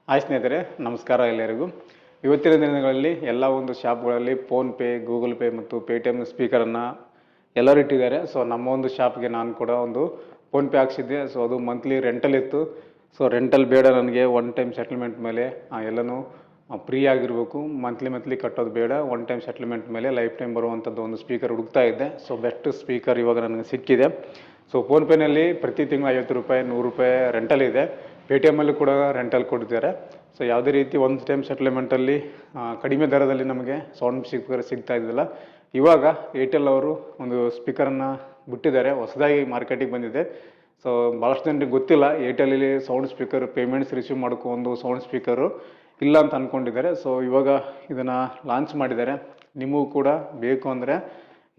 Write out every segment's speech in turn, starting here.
Hi ಸ್ನೇಹಿತರೆ, ನಮಸ್ಕಾರ ಎಲ್ಲರಿಗೂ. ಇವತ್ತಿನ ದಿನಗಳಲ್ಲಿ ಎಲ್ಲ ಒಂದು ಶಾಪ್ಗಳಲ್ಲಿ ಫೋನ್ಪೇ, ಗೂಗಲ್ ಪೇ ಮತ್ತು ಪೇಟಿಎಮ್ ಸ್ಪೀಕರನ್ನು ಎಲ್ಲರೂ ಇಟ್ಟಿದ್ದಾರೆ. ಸೊ ನಮ್ಮ ಒಂದು ಶಾಪ್ಗೆ ನಾನು ಕೂಡ ಒಂದು ಫೋನ್ಪೇ ಹಾಕ್ಸಿದ್ದೆ. ಸೊ ಅದು ಮಂತ್ಲಿ ರೆಂಟಲ್ ಇತ್ತು. ಸೊ ರೆಂಟಲ್ ಬೇಡ ನನಗೆ, ಒನ್ ಟೈಮ್ ಸೆಟಲ್ಮೆಂಟ್ ಮೇಲೆ ಎಲ್ಲನೂ ಫ್ರೀ ಆಗಿರಬೇಕು, ಮಂತ್ಲಿ ಕಟ್ಟೋದು ಬೇಡ, ಒನ್ ಟೈಮ್ ಸೆಟಲ್ಮೆಂಟ್ ಮೇಲೆ ಲೈಫ್ ಟೈಮ್ ಬರುವಂಥದ್ದು ಒಂದು ಸ್ಪೀಕರ್ ಹುಡುಕ್ತಾ ಇದ್ದೆ. ಸೊ ಬೆಸ್ಟ್ ಸ್ಪೀಕರ್ ಇವಾಗ ನನಗೆ ಸಿಕ್ಕಿದೆ. ಸೊ ಫೋನ್ಪೇನಲ್ಲಿ ಪ್ರತಿ ತಿಂಗಳು 50 ರೂಪಾಯಿ, 100 ರೂಪಾಯಿ ರೆಂಟಲ್ ಇದೆ. ಪೇಟಿಎಮ್ಮಲ್ಲೂ ಕೂಡ ರೆಂಟಲ್ ಕೊಡ್ತಿದ್ದಾರೆ. ಸೊ ಯಾವುದೇ ರೀತಿ ಒನ್ ಟೈಮ್ ಸೆಟಲ್ಮೆಂಟಲ್ಲಿ ಕಡಿಮೆ ದರದಲ್ಲಿ ನಮಗೆ ಸೌಂಡ್ ಸ್ಪೀಕರ್ ಸಿಗ್ತಾ ಇದ್ದಿಲ್ಲ. ಇವಾಗ ಏರ್ಟೆಲ್ ಅವರು ಒಂದು ಸ್ಪೀಕರನ್ನು ಬಿಟ್ಟಿದ್ದಾರೆ, ಹೊಸದಾಗಿ ಮಾರ್ಕೆಟಿಗೆ ಬಂದಿದೆ. ಸೊ ಭಾಳಷ್ಟು ಜನರಿಗೆ ಗೊತ್ತಿಲ್ಲ, ಏರ್ಟೆಲಲ್ಲಿ ಸೌಂಡ್ ಸ್ಪೀಕರ್ ಪೇಮೆಂಟ್ಸ್ ರಿಸೀವ್ ಮಾಡೋಕ್ಕೂ ಒಂದು ಸೌಂಡ್ ಸ್ಪೀಕರು ಇಲ್ಲ ಅಂತ ಅಂದ್ಕೊಂಡಿದ್ದಾರೆ. ಸೊ ಇವಾಗ ಇದನ್ನು ಲಾಂಚ್ ಮಾಡಿದ್ದಾರೆ. ನಿಮಗೂ ಕೂಡ ಬೇಕು ಅಂದರೆ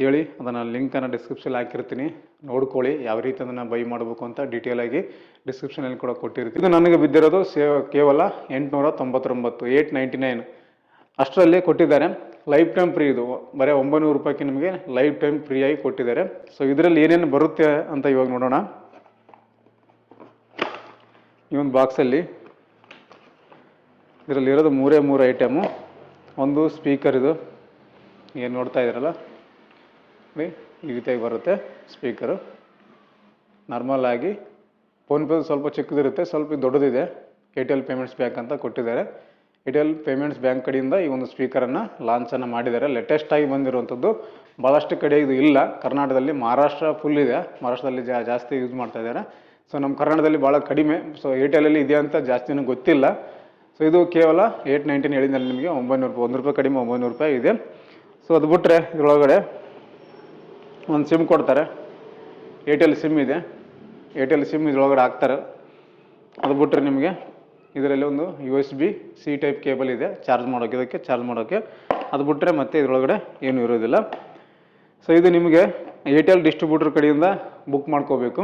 ಹೇಳಿ, ಅದನ್ನು ಲಿಂಕನ್ನು ಡಿಸ್ಕ್ರಿಪ್ಷನಲ್ಲಿ ಹಾಕಿರ್ತೀನಿ, ನೋಡ್ಕೊಳ್ಳಿ ಯಾವ ರೀತಿ ಅದನ್ನು ಬೈ ಮಾಡಬೇಕು ಅಂತ ಡೀಟೇಲಾಗಿ ಡಿಸ್ಕ್ರಿಪ್ಷನಲ್ಲಿ ಕೂಡ ಕೊಟ್ಟಿರ್ತೀನಿ. ಇದು ನನಗೆ ಬಿದ್ದಿರೋದು ಕೇವಲ 899, 899 ಅಷ್ಟರಲ್ಲಿ ಕೊಟ್ಟಿದ್ದಾರೆ. ಲೈಫ್ ಟೈಮ್ ಫ್ರೀ, ಇದು ಬರೀ 900 ರೂಪಾಯಿಗೆ ನಿಮಗೆ ಲೈಫ್ ಟೈಮ್ ಫ್ರೀಯಾಗಿ ಕೊಟ್ಟಿದ್ದಾರೆ. ಸೊ ಇದರಲ್ಲಿ ಏನೇನು ಬರುತ್ತೆ ಅಂತ ಇವಾಗ ನೋಡೋಣ. ಈ ಒಂದು ಬಾಕ್ಸಲ್ಲಿ ಇದರಲ್ಲಿರೋದು ಮೂರೇ ಐಟಮು. ಒಂದು ಸ್ಪೀಕರ್, ಇದು ಏನು ನೋಡ್ತಾ ಇದ್ದೀರಲ್ಲ ಈ ರೀತಿಯಾಗಿ ಬರುತ್ತೆ ಸ್ಪೀಕರು. ನಾರ್ಮಲ್ ಆಗಿ ಫೋನ್ಪೇ ಸ್ವಲ್ಪ ಚಿಕ್ಕದಿರುತ್ತೆ, ಸ್ವಲ್ಪ ದೊಡ್ಡದಿದೆ. ಏರ್ಟೆಲ್ ಪೇಮೆಂಟ್ಸ್ ಬ್ಯಾಂಕ್ ಅಂತ ಕೊಟ್ಟಿದ್ದಾರೆ. ಏರ್ಟೆಲ್ ಪೇಮೆಂಟ್ಸ್ ಬ್ಯಾಂಕ್ ಕಡೆಯಿಂದ ಈ ಒಂದು ಸ್ಪೀಕರನ್ನು ಲಾಂಚನ್ನು ಮಾಡಿದ್ದಾರೆ. ಲೇಟೆಸ್ಟಾಗಿ ಬಂದಿರುವಂಥದ್ದು, ಭಾಳಷ್ಟು ಕಡೆ ಇದು ಇಲ್ಲ. ಕರ್ನಾಟಕದಲ್ಲಿ, ಮಹಾರಾಷ್ಟ್ರ ಫುಲ್ ಇದೆ, ಮಹಾರಾಷ್ಟ್ರದಲ್ಲಿ ಜಾಸ್ತಿ ಯೂಸ್ ಮಾಡ್ತಾ ಇದ್ದಾರೆ. ಸೊ ನಮ್ಮ ಕರ್ನಾಟಕದಲ್ಲಿ ಭಾಳ ಕಡಿಮೆ. ಸೊ ಏರ್ಟೆಲಲ್ಲಿ ಇದೆ ಅಂತ ಜಾಸ್ತಿನೂ ಗೊತ್ತಿಲ್ಲ. ಸೊ ಇದು ಕೇವಲ 899 ಹೇಳಿದ್ನಲ್ಲಿ ನಿಮಗೆ 900 ರೂಪಾಯಿ, 1 ರೂಪಾಯಿ ಕಡಿಮೆ 900 ರೂಪಾಯಿ ಇದೆ. ಸೊ ಅದು ಬಿಟ್ಟರೆ ಇದರೊಳಗಡೆ ಒಂದು ಸಿಮ್ ಕೊಡ್ತಾರೆ. ಏರ್ಟೆಲ್ ಸಿಮ್ ಇದೆ, ಏರ್ಟೆಲ್ ಸಿಮ್ ಇದರೊಳಗಡೆ ಹಾಕ್ತಾರೆ. ಅದು ಬಿಟ್ಟರೆ ನಿಮಗೆ ಇದರಲ್ಲಿ ಒಂದು USB-C ಟೈಪ್ ಕೇಬಲ್ ಇದೆ, ಚಾರ್ಜ್ ಮಾಡೋಕ್ಕೆ. ಅದು ಬಿಟ್ಟರೆ ಮತ್ತೆ ಇದರೊಳಗಡೆ ಏನೂ ಇರೋದಿಲ್ಲ. ಸೊ ಇದು ನಿಮಗೆ ಏರ್ಟೆಲ್ ಡಿಸ್ಟ್ರಿಬ್ಯೂಟರ್ ಕಡೆಯಿಂದ ಬುಕ್ ಮಾಡ್ಕೋಬೇಕು,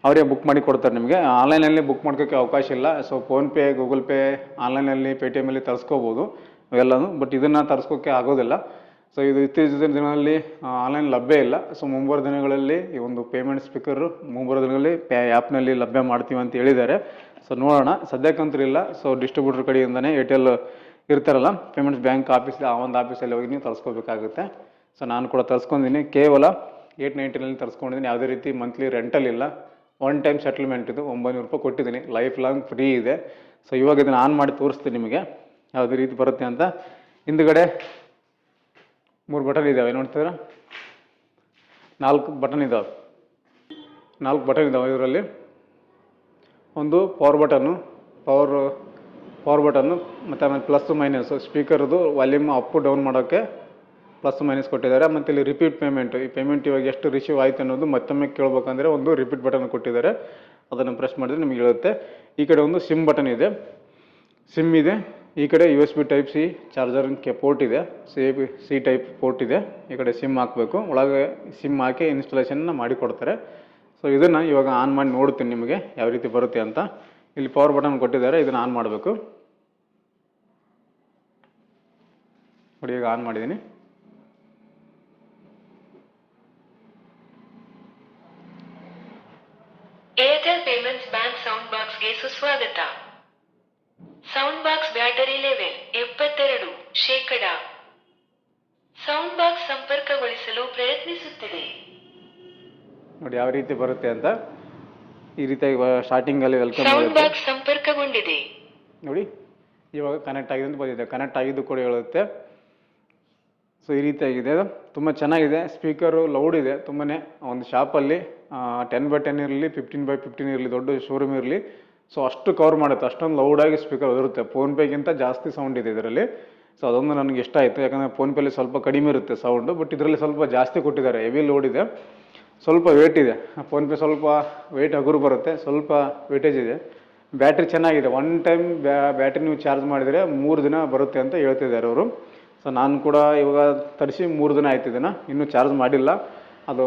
ಅವರೇ ಬುಕ್ ಮಾಡಿ ಕೊಡ್ತಾರೆ ನಿಮಗೆ. ಆನ್ಲೈನಲ್ಲಿ ಬುಕ್ ಮಾಡ್ಕೋಕ್ಕೆ ಅವಕಾಶ ಇಲ್ಲ. ಸೊ ಫೋನ್ಪೇ, ಗೂಗಲ್ ಪೇ, ಆನ್ಲೈನಲ್ಲಿ ಪೇಟಿಎಮ್ಮಲ್ಲಿ ತರಿಸ್ಕೋಬೋದು ಇವೆಲ್ಲನೂ, ಬಟ್ ಇದನ್ನು ತರಿಸ್ಕೋಕ್ಕೆ ಆಗೋದಿಲ್ಲ. ಸೊ ಇದು ಇತ್ತೀಚಿನ ದಿನಗಳಲ್ಲಿ ಆನ್ಲೈನ್ ಲಭ್ಯ ಇಲ್ಲ. ಸೊ ಮುಂಬರುವ ದಿನಗಳಲ್ಲಿ ಈ ಒಂದು ಪೇಮೆಂಟ್ ಸ್ಪೀಕರು ಮುಂಬರುವ ದಿನಗಳಲ್ಲಿ ಆ್ಯಪ್ನಲ್ಲಿ ಲಭ್ಯ ಮಾಡ್ತೀವಿ ಅಂತ ಹೇಳಿದ್ದಾರೆ. ಸೊ ನೋಡೋಣ, ಸದ್ಯಕ್ಕಂತೂ ಇಲ್ಲ. ಸೊ ಡಿಸ್ಟ್ರಿಬ್ಯೂಟರ್ ಕಡೆಯಿಂದನೇ ಏರ್ಟೆಲ್ ಇರ್ತಾರಲ್ಲ ಪೇಮೆಂಟ್ಸ್ ಬ್ಯಾಂಕ್ ಆಫೀಸ್, ಆ ಒಂದು ಆಫೀಸಲ್ಲಿ ಹೋಗಿ ನೀವು ತರಿಸ್ಕೋಬೇಕಾಗುತ್ತೆ. ಸೊ ನಾನು ಕೂಡ ತರಿಸ್ಕೊಂಡಿದ್ದೀನಿ, ಕೇವಲ 899 ತರಿಸ್ಕೊಂಡಿದ್ದೀನಿ. ಯಾವುದೇ ರೀತಿ ಮಂತ್ಲಿ ರೆಂಟಲ್ ಇಲ್ಲ, ಒನ್ ಟೈಮ್ ಸೆಟಲ್ಮೆಂಟ್. ಇದು 900 ರೂಪಾಯಿ ಕೊಟ್ಟಿದ್ದೀನಿ, ಲೈಫ್ ಲಾಂಗ್ ಫ್ರೀ ಇದೆ. ಸೊ ಇವಾಗ ಇದನ್ನು ಆನ್ ಮಾಡಿ ತೋರಿಸ್ತೀನಿ ನಿಮಗೆ ಯಾವುದೇ ರೀತಿ ಬರುತ್ತೆ ಅಂತ. ಹಿಂದುಗಡೆ 3 ಬಟನ್ ಇದ್ದಾವೆ, ನೋಡ್ತಿದ್ರೆ 4 ಬಟನ್ ಇದ್ದಾವೆ. 4 ಬಟನ್ ಇದ್ದಾವೆ ಇದರಲ್ಲಿ. ಒಂದು ಪವರ್ ಬಟನ್ನು, ಪವರ್ ಬಟನ್ನು, ಮತ್ತು ಆಮೇಲೆ ಪ್ಲಸ್ ಮೈನಸ್ ಸ್ಪೀಕರ್ದು ವಾಲ್ಯೂಮ್ ಅಪ್ ಡೌನ್ ಮಾಡೋಕ್ಕೆ ಪ್ಲಸ್ ಮೈನಸ್ ಕೊಟ್ಟಿದ್ದಾರೆ. ಮತ್ತು ಇಲ್ಲಿ ರಿಪೀಟ್ ಪೇಮೆಂಟ್, ಈ ಪೇಮೆಂಟ್ ಇವಾಗ ಎಷ್ಟು ರಿಸೀವ್ ಆಯಿತು ಅನ್ನೋದು ಮತ್ತೊಮ್ಮೆ ಕೇಳಬೇಕಂದ್ರೆ ಒಂದು ರಿಪೀಟ್ ಬಟನ್ ಕೊಟ್ಟಿದ್ದಾರೆ, ಅದನ್ನು ಪ್ರೆಸ್ ಮಾಡಿದ್ರೆ ನಿಮಗೆ ಹೇಳುತ್ತೆ. ಈ ಕಡೆ ಒಂದು ಸಿಮ್ ಬಟನ್ ಇದೆ, ಸಿಮ್ ಇದೆ. ಈ ಕಡೆ USB type C charger port ಇದೆ, ಸಿ ಟೈಪ್ ಪೋರ್ಟ್ ಇದೆ. ಈ ಕಡೆ ಸಿಮ್ ಹಾಕಬೇಕು, ಒಳಗೆ ಸಿಮ್ ಹಾಕಿ ಇನ್ಸ್ಟಾಲೇಷನ್ನ ಮಾಡಿಕೊಡ್ತಾರೆ. ಸೊ ಇದನ್ನು ಇವಾಗ ಆನ್ ಮಾಡಿ ನೋಡ್ತೀನಿ ನಿಮಗೆ ಯಾವ ರೀತಿ ಬರುತ್ತೆ ಅಂತ. ಇಲ್ಲಿ ಪವರ್ ಬಟನ್ ಕೊಟ್ಟಿದ್ದಾರೆ, ಇದನ್ನು ಆನ್ ಮಾಡಬೇಕು. ನೋಡಿ, ಈಗ ಆನ್ ಮಾಡಿದ್ದೀನಿ. ಏರ್ಟೆಲ್ ಪೇಮೆಂಟ್ಸ್ ಬ್ಯಾಂಕ್ ಸೌಂಡ್ ಬಾಕ್ಸ್ಗೆ ಸುಸ್ವಾಗತ. Sound box battery level 72%. Sound box ಸಂಪರ್ಕಗೊಳಿಸಲು ಪ್ರಯತ್ನಿಸುತ್ತಿದೆ. ನೋಡಿ ಯಾವ ರೀತಿ ಬರುತ್ತೆ ಅಂತ. ಈ ರೀತಿಯಾಗಿ ಸ್ಟಾರ್ಟಿಂಗಲ್ಲಿ ವೆಲ್ಕಮ್. ಸೌಂಡ್ ಬಾಕ್ಸ್ ಸಂಪರ್ಕಗೊಂಡಿದೆ. ನೋಡಿ ಇವಾಗ ಕನೆಕ್ಟ್ ಆಗಿದೆ ಅಂತ ಬಂದಿದೆ, ಕನೆಕ್ಟ್ ಆಗಿದ್ದು ಕೂಡ ಹೇಳುತ್ತೆ. ಸೊ ಈ ರೀತಿಯಾಗಿದೆ, ತುಂಬ ಚೆನ್ನಾಗಿದೆ. ಸ್ಪೀಕರು ಲೌಡ್ ಇದೆ ತುಂಬಾ. ಒಂದು ಶಾಪಲ್ಲಿ 10x10 ಇರಲಿ, 15x15 ಇರಲಿ, ದೊಡ್ಡ ಶೋರೂಮ್ ಇರಲಿ, ಸೊ ಅಷ್ಟು ಕವರ್ ಮಾಡುತ್ತೆ, ಅಷ್ಟೊಂದು ಲೌಡಾಗಿ ಸ್ಪೀಕರ್ ಇರುತ್ತೆ. ಫೋನ್ಪೇಗಿಂತ ಜಾಸ್ತಿ ಸೌಂಡ್ ಇದೆ ಇದರಲ್ಲಿ. ಸೊ ಅದೊಂದು ನನಗೆ ಇಷ್ಟ ಆಯಿತು, ಯಾಕಂದರೆ ಫೋನ್ಪೇಲಿ ಸ್ವಲ್ಪ ಕಡಿಮೆ ಇರುತ್ತೆ ಸೌಂಡು, ಬಟ್ ಇದರಲ್ಲಿ ಸ್ವಲ್ಪ ಜಾಸ್ತಿ ಕೊಟ್ಟಿದ್ದಾರೆ. ಹೆವಿ ಲೋಡ್ ಇದೆ, ಸ್ವಲ್ಪ ವೇಟ್ ಇದೆ. ಫೋನ್ಪೇ ಸ್ವಲ್ಪ ವೇಟ್ ಹಗುರು ಬರುತ್ತೆ, ಸ್ವಲ್ಪ ವೇಟೇಜ್ ಇದೆ. ಬ್ಯಾಟ್ರಿ ಚೆನ್ನಾಗಿದೆ, ಒನ್ ಟೈಮ್ ಬ್ಯಾಟ್ರಿ ನೀವು ಚಾರ್ಜ್ ಮಾಡಿದರೆ 3 ದಿನ ಬರುತ್ತೆ ಅಂತ ಹೇಳ್ತಿದ್ದಾರೆ ಅವರು. ಸೊ ನಾನು ಕೂಡ ಇವಾಗ ತರಿಸಿ 3 ದಿನ ಆಯ್ತು, ಇದನ್ನು ಇನ್ನೂ ಚಾರ್ಜ್ ಮಾಡಿಲ್ಲ. ಅದು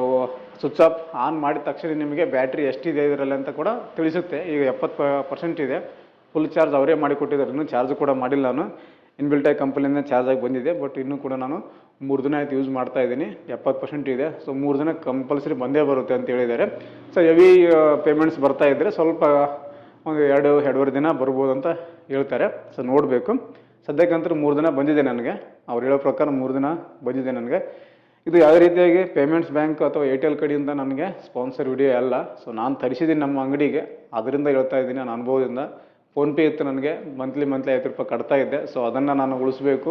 ಸ್ವಿಚ್ ಆಫ್ ಆನ್ ಮಾಡಿದ ತಕ್ಷಣ ನಿಮಗೆ ಬ್ಯಾಟ್ರಿ ಎಷ್ಟಿದೆ ಇದರಲ್ಲಿ ಅಂತ ಕೂಡ ತಿಳಿಸುತ್ತೆ. ಈಗ 70% ಇದೆ, ಫುಲ್ ಚಾರ್ಜ್ ಅವರೇ ಮಾಡಿಕೊಟ್ಟಿದ್ದಾರೆ. ಇನ್ನೂ ಚಾರ್ಜ್ ಕೂಡ ಮಾಡಿಲ್ಲ ನಾನು, ಇನ್ಬಿಲ್ಟಾಗಿ ಕಂಪನಿಯಿಂದ ಚಾರ್ಜ್ ಆಗಿ ಬಂದಿದೆ. ಬಟ್ ಇನ್ನೂ ಕೂಡ ನಾನು 3 ದಿನ ಆಯ್ತು ಯೂಸ್ ಮಾಡ್ತಾ ಇದ್ದೀನಿ, 70% ಇದೆ. ಸೊ 3 ದಿನ ಕಂಪಲ್ಸರಿ ಬಂದೇ ಬರುತ್ತೆ ಅಂತ ಹೇಳಿದ್ದಾರೆ. ಸೊ ಹೆವಿ ಪೇಮೆಂಟ್ಸ್ ಬರ್ತಾ ಇದ್ದರೆ ಸ್ವಲ್ಪ ಒಂದು 2-2.5 ದಿನ ಬರ್ಬೋದು ಅಂತ ಹೇಳ್ತಾರೆ. ಸೊ ನೋಡಬೇಕು. ಸದ್ಯಕ್ಕಂತೂ 3 ದಿನ ಬಂದಿದೆ ನನಗೆ. ಅವ್ರು ಹೇಳೋ ಪ್ರಕಾರ 3 ದಿನ ಬಂದಿದೆ ನನಗೆ. ಇದು ಯಾವುದೇ ರೀತಿಯಾಗಿ ಪೇಮೆಂಟ್ಸ್ ಬ್ಯಾಂಕ್ ಅಥವಾ ಏರ್ಟೆಲ್ ಕಡೆಯಿಂದ ನನಗೆ ಸ್ಪಾನ್ಸರ್ ವಿಡಿಯೋ ಅಲ್ಲ. ಸೊ ನಾನು ತರಿಸಿದ್ದೀನಿ ನಮ್ಮ ಅಂಗಡಿಗೆ, ಅದರಿಂದ ಹೇಳ್ತಾ ಇದ್ದೀನಿ ನನ್ನ ಅನುಭವದಿಂದ. ಫೋನ್ಪೇ ಇತ್ತು ನನಗೆ, ಮಂತ್ಲಿ 50 ರೂಪಾಯಿ ಕಟ್ತಾ ಇದ್ದೆ. ಸೊ ಅದನ್ನು ನಾನು ಉಳಿಸ್ಬೇಕು,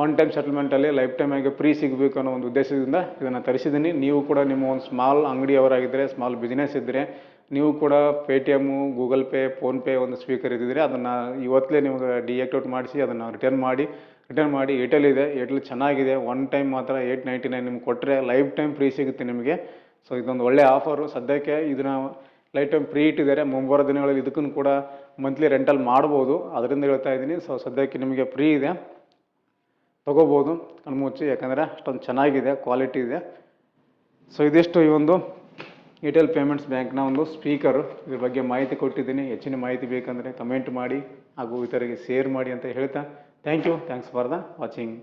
ಒನ್ ಟೈಮ್ ಸೆಟಲ್ಮೆಂಟಲ್ಲಿ ಲೈಫ್ ಟೈಮ್ ಆಗಿ ಫ್ರೀ ಸಿಗಬೇಕು ಅನ್ನೋ ಒಂದು ಉದ್ದೇಶದಿಂದ ಇದನ್ನು ತರಿಸಿದ್ದೀನಿ. ನೀವು ಕೂಡ ನಿಮ್ಮ ಒಂದು ಸ್ಮಾಲ್ ಅಂಗಡಿಯವರಾಗಿದ್ದರೆ, ಸ್ಮಾಲ್ ಬಿಸ್ನೆಸ್ ಇದ್ದರೆ, ನೀವು ಕೂಡ ಪೇಟಿಎಮ್ಮು, ಗೂಗಲ್ ಪೇ, ಫೋನ್ಪೇ ಒಂದು ಸ್ಪೀಕರ್ ಇದ್ದಿದ್ರೆ ಅದನ್ನು ಇವತ್ತಲೇ ನಿಮಗೆ ಡಿಆಕ್ಟಿವೇಟ್ ಮಾಡಿಸಿ ಅದನ್ನು ರಿಟರ್ನ್ ಮಾಡಿ. ಏರ್ಟೆಲ್ ಇದೆ, ಏರ್ಟೆಲ್ ಚೆನ್ನಾಗಿದೆ. ಒನ್ ಟೈಮ್ ಮಾತ್ರ 899 ನಿಮ್ಗೆ ಕೊಟ್ಟರೆ ಲೈಫ್ ಟೈಮ್ ಫ್ರೀ ಸಿಗುತ್ತೆ ನಿಮಗೆ. ಸೊ ಇದೊಂದು ಒಳ್ಳೆ ಆಫರು. ಸದ್ಯಕ್ಕೆ ಇದನ್ನು ಲೈಫ್ ಟೈಮ್ ಫ್ರೀ ಇಟ್ಟಿದ್ದಾರೆ. ಮುಂಬರೋ ದಿನಗಳಲ್ಲಿ ಇದಕ್ಕೂ ಕೂಡ ಮಂತ್ಲಿ ರೆಂಟಲ್ ಮಾಡ್ಬೋದು, ಅದರಿಂದ ಹೇಳ್ತಾ ಇದ್ದೀನಿ. ಸೊ ಸದ್ಯಕ್ಕೆ ನಿಮಗೆ ಫ್ರೀ ಇದೆ, ತೊಗೋಬೋದು ಕಣ್ಮುಚ್ಚಿ, ಯಾಕಂದರೆ ಅಷ್ಟೊಂದು ಚೆನ್ನಾಗಿದೆ, ಕ್ವಾಲಿಟಿ ಇದೆ. ಸೊ ಇದಿಷ್ಟು ಈ ಒಂದು ಏರ್ಟೆಲ್ ಪೇಮೆಂಟ್ಸ್ ಬ್ಯಾಂಕ್ನ ಒಂದು ಸ್ಪೀಕರು. ಇದ್ರ ಬಗ್ಗೆ ಮಾಹಿತಿ ಕೊಟ್ಟಿದ್ದೀನಿ. ಹೆಚ್ಚಿನ ಮಾಹಿತಿ ಬೇಕಂದರೆ ಕಮೆಂಟ್ ಮಾಡಿ ಹಾಗೂ ಇತರರಿಗೆ ಶೇರ್ ಮಾಡಿ ಅಂತ ಹೇಳ್ತಾ ಥ್ಯಾಂಕ್ಸ್ ಫಾರ್ ದ ವಾಚಿಂಗ್.